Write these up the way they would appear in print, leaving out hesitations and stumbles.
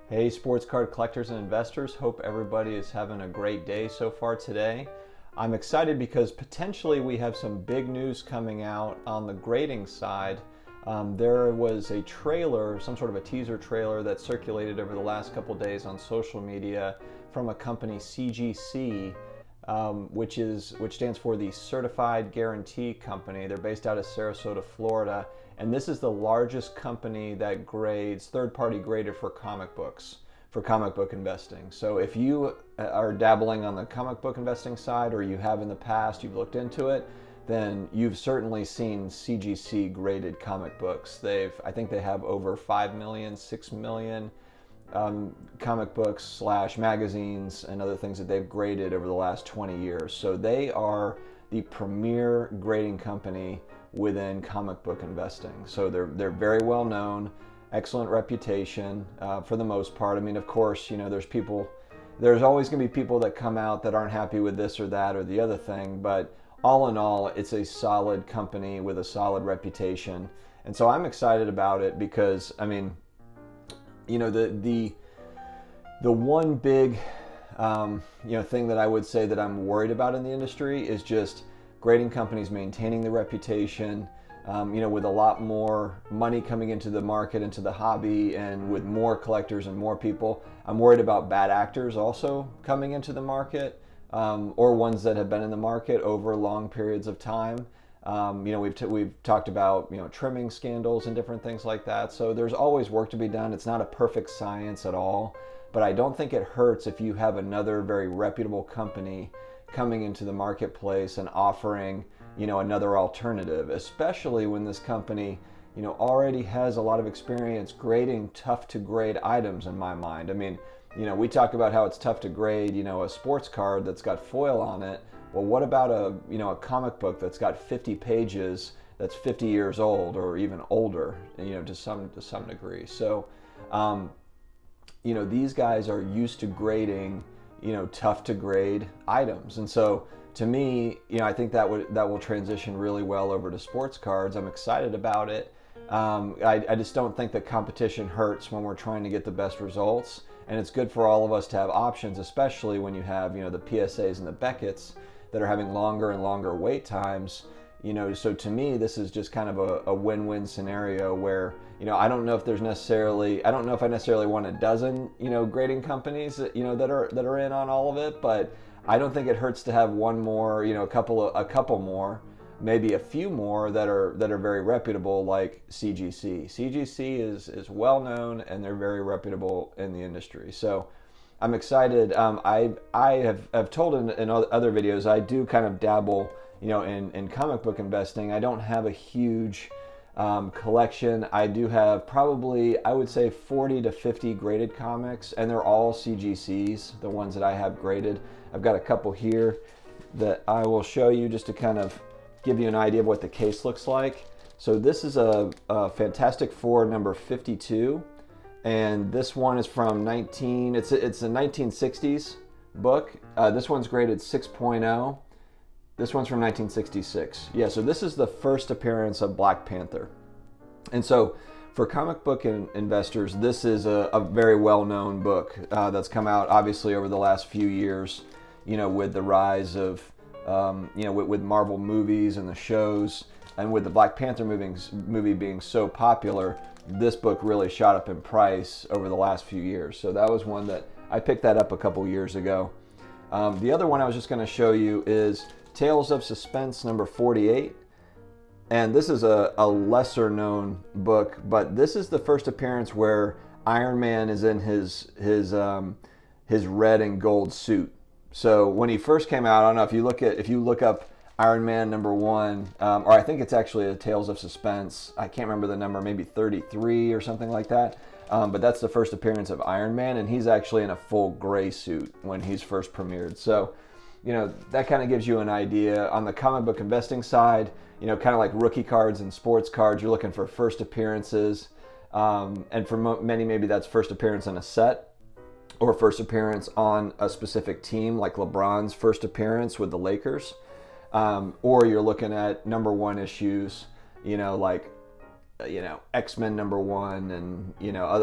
Hey, sports card collectors and investors. Hope everybody is having a great day so far today. I'm excited because potentially we have some big news coming out on the grading side. There was a trailer, some sort of a teaser trailer that circulated over the last couple days on social media from a company, CGC, which stands for the Certified Guarantee Company. They're based out of Sarasota, Florida, and this is the largest company that grades, third-party graded for comic books, for comic book investing. So if you are dabbling on the comic book investing side, or you have in the past, you've looked into it, then you've certainly seen CGC graded comic books. I think they have over 5 million, 6 million comic books / magazines and other things that they've graded over the last 20 years. So they are the premier grading company within comic book investing. So they're very well known, excellent reputation for the most part. I mean, of course, there's always going to be people that come out that aren't happy with this or that or the other thing, but all in all, it's a solid company with a solid reputation. And so I'm excited about it because, I mean, the one big thing that I would say that I'm worried about in the industry is just grading companies maintaining the reputation, with a lot more money coming into the market, into the hobby, and with more collectors and more people. I'm worried about bad actors also coming into the market, or ones that have been in the market over long periods of time. We've talked about trimming scandals and different things like that. So there's always work to be done. It's not a perfect science at all, but I don't think it hurts if you have another very reputable company coming into the marketplace and offering another alternative, especially when this company already has a lot of experience grading tough to grade items. In my mind, I mean, we talk about how it's tough to grade a sports card that's got foil on it. Well, what about a comic book that's got 50 pages, that's 50 years old or even older, to some degree. So these guys are used to grading tough to grade items. And so to me, I think that will transition really well over to sports cards. I'm excited about it. I just don't think that competition hurts when we're trying to get the best results. And it's good for all of us to have options, especially when you have, the PSAs and the Beckett's that are having longer and longer wait times. So to me, this is just kind of a win-win scenario where, I don't know if I necessarily want a dozen, grading companies that are in on all of it, but I don't think it hurts to have one more, a couple more, maybe a few more that are very reputable, like CGC. CGC is well known and they're very reputable in the industry. So I'm excited. I have told in other videos, I do kind of dabble in comic book investing. I don't have a huge collection. I do have probably, I would say, 40 to 50 graded comics, and they're all CGCs, the ones that I have graded. I've got a couple here that I will show you just to kind of give you an idea of what the case looks like. So this is a Fantastic Four number 52, and this one is from it's a 1960s book. This one's graded 6.0. This one's from 1966. Yeah, so this is the first appearance of Black Panther. And so for comic book investors, this is a very well-known book that's come out obviously over the last few years, with the rise of, with Marvel movies and the shows, and with the Black Panther movie being so popular, this book really shot up in price over the last few years. So that was one that I picked that up a couple years ago. The other one I was just going to show you is Tales of Suspense number 48. And this is a lesser known book, but this is the first appearance where Iron Man is in his red and gold suit. So when he first came out, I don't know if you look up Iron Man number 1, or I think it's actually a Tales of Suspense. I can't remember the number, maybe 33 or something like that. But that's the first appearance of Iron Man, and he's actually in a full gray suit when he's first premiered. So, that kind of gives you an idea. On the comic book investing side, kind of like rookie cards and sports cards, you're looking for first appearances. And for many, maybe that's first appearance in a set, or first appearance on a specific team, like LeBron's first appearance with the Lakers. Or you're looking at number 1 issues, like X-Men #1, and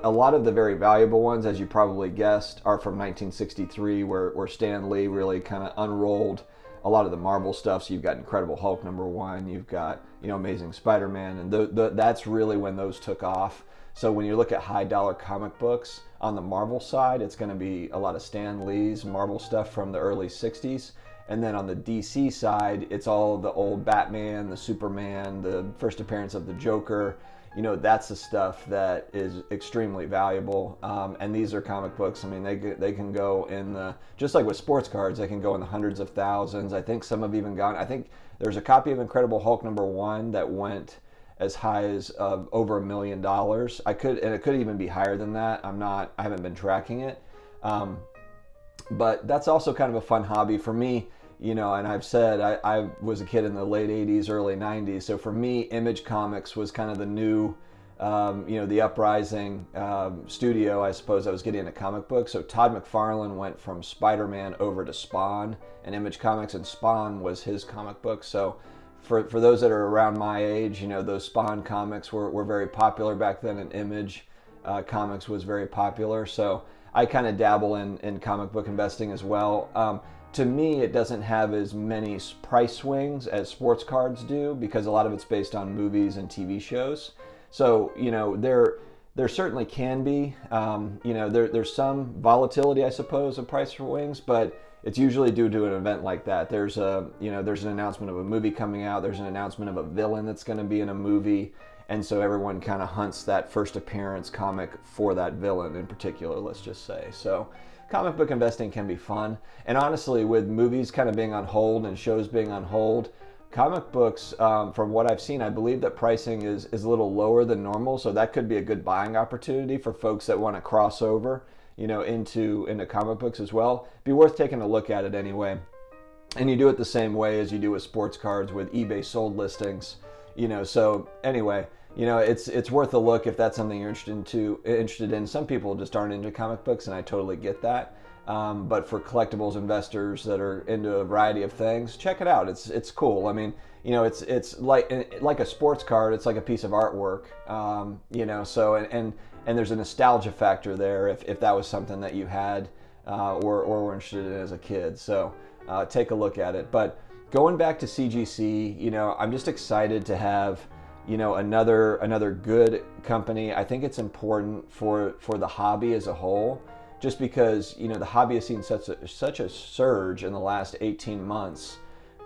a lot of the very valuable ones, as you probably guessed, are from 1963, where Stan Lee really kind of unrolled a lot of the Marvel stuff. So you've got Incredible Hulk #1, you've got Amazing Spider-Man, and that's really when those took off. So when you look at high dollar comic books on the Marvel side, it's going to be a lot of Stan Lee's Marvel stuff from the early 60s. And then on the DC side, it's all the old Batman, the Superman, the first appearance of the Joker. That's the stuff that is extremely valuable. And these are comic books. I mean, they can go in just like with sports cards, they can go in the hundreds of thousands. I think some have even gone, I think there's a copy of Incredible Hulk #1 that went as high as over $1 million. And it could even be higher than that. I haven't been tracking it. But that's also kind of a fun hobby for me. And I've said I was a kid in the late 80s, early 90s. So for me, Image Comics was kind of the new, the uprising studio, I suppose, I was getting into comic books. So Todd McFarlane went from Spider-Man over to Spawn and Image Comics, and Spawn was his comic book. So for those that are around my age, those Spawn comics were very popular back then, and Image Comics was very popular. So I kind of dabble in comic book investing as well. To me, it doesn't have as many price swings as sports cards do, because a lot of it's based on movies and TV shows. So, there certainly can be, there's some volatility, I suppose, of price swings, but it's usually due to an event like that. There's an announcement of a movie coming out. There's an announcement of a villain that's going to be in a movie. And so everyone kind of hunts that first appearance comic for that villain in particular, let's just say. So comic book investing can be fun. And honestly, with movies kind of being on hold and shows being on hold, comic books, from what I've seen, I believe that pricing is a little lower than normal. So that could be a good buying opportunity for folks that want to cross over, into comic books as well. Be worth taking a look at it anyway. And you do it the same way as you do with sports cards with eBay sold listings. So anyway, it's worth a look if that's something you're interested in. Some people just aren't into comic books, and I totally get that. But for collectibles investors that are into a variety of things, check it out. It's cool. I mean, it's like a sports card. It's like a piece of artwork. So and there's a nostalgia factor there if that was something that you had or were interested in as a kid. So take a look at it. But going back to CGC, I'm just excited to have another good company. I think it's important for the hobby as a whole, just because the hobby has seen such a surge in the last 18 months,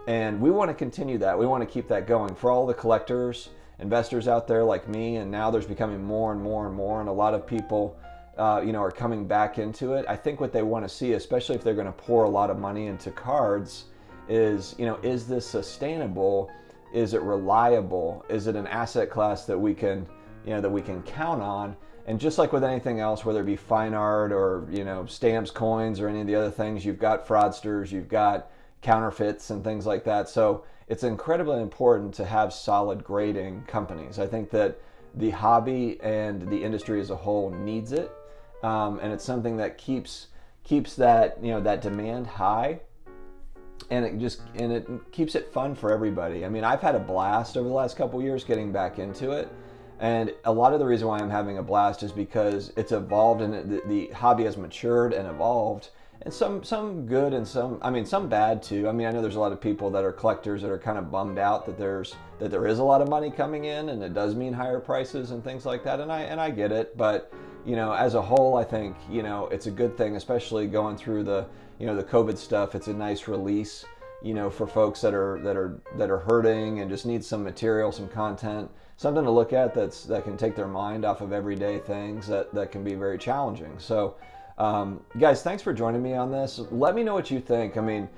and we want to continue that. We want to keep that going for all the collectors, investors out there like me. And now there's becoming more and more and more, and a lot of people are coming back into it. I think what they want to see, especially if they're going to pour a lot of money into cards, is is this sustainable? Is it reliable? Is it an asset class that we can count on? And just like with anything else, whether it be fine art or stamps, coins, or any of the other things, you've got fraudsters, you've got counterfeits and things like that. So it's incredibly important to have solid grading companies. I think that the hobby and the industry as a whole needs it, and it's something that keeps that that demand high. And it keeps it fun for everybody. I mean, I've had a blast over the last couple of years getting back into it. And a lot of the reason why I'm having a blast is because it's evolved, and the hobby has matured and evolved. And some good and some bad too. I mean, I know there's a lot of people that are collectors that are kind of bummed out that there is a lot of money coming in, and it does mean higher prices and things like that. And I get it, but as a whole, I think it's a good thing, especially going through the the COVID stuff. It's a nice release, for folks that are hurting and just need some material, some content, something to look at that can take their mind off of everyday things that can be very challenging. So, guys, thanks for joining me on this. Let me know what you think. I mean,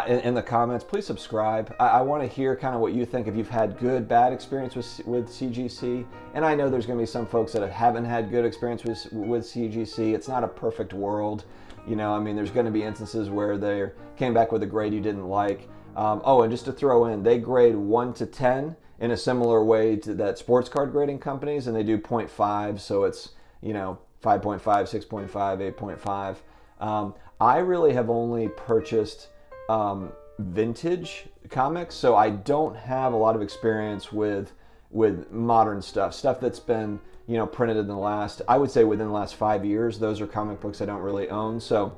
in the comments, please subscribe. I want to hear kind of what you think, if you've had good, bad experience with CGC. And I know there's going to be some folks that haven't had good experience with CGC. It's not a perfect world. I mean, there's going to be instances where they came back with a grade you didn't like. And just to throw in, they grade 1 to 10 in a similar way to that sports card grading companies, and they do 0.5, so it's 5.5, 6.5, 8.5. I really have only purchased vintage comics, so I don't have a lot of experience with with modern stuff that's been, you know, printed in the last, I would say within the last 5 years. Those are comic books I don't really own. So,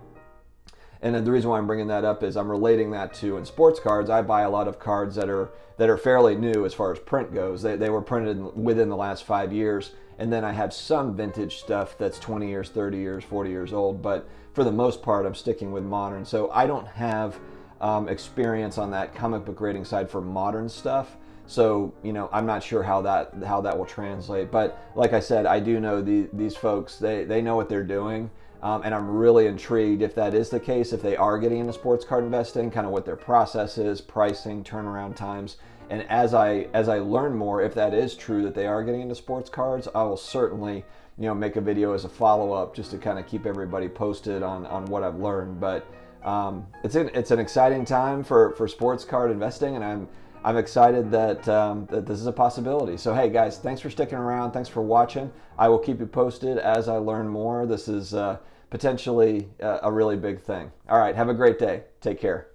and then the reason why I'm bringing that up is I'm relating that to, in sports cards, I buy a lot of cards that are fairly new as far as print goes. They were printed within the last 5 years, and then I have some vintage stuff that's 20 years, 30 years, 40 years old, but for the most part, I'm sticking with modern. So I don't have experience on that comic book grading side for modern stuff. So, you know, I'm not sure how that will translate. But like I said, I do know these folks, they know what they're doing. And I'm really intrigued if that is the case, if they are getting into sports card investing, kind of what their process is, pricing, turnaround times. And as I learn more, if that is true that they are getting into sports cards, I will certainly, you know, make a video as a follow-up just to kind of keep everybody posted on what I've learned. But it's an exciting time for sports card investing, and I'm excited that this is a possibility. So hey guys, thanks for sticking around. Thanks for watching. I will keep you posted as I learn more. This is potentially a really big thing. All right, have a great day. Take care.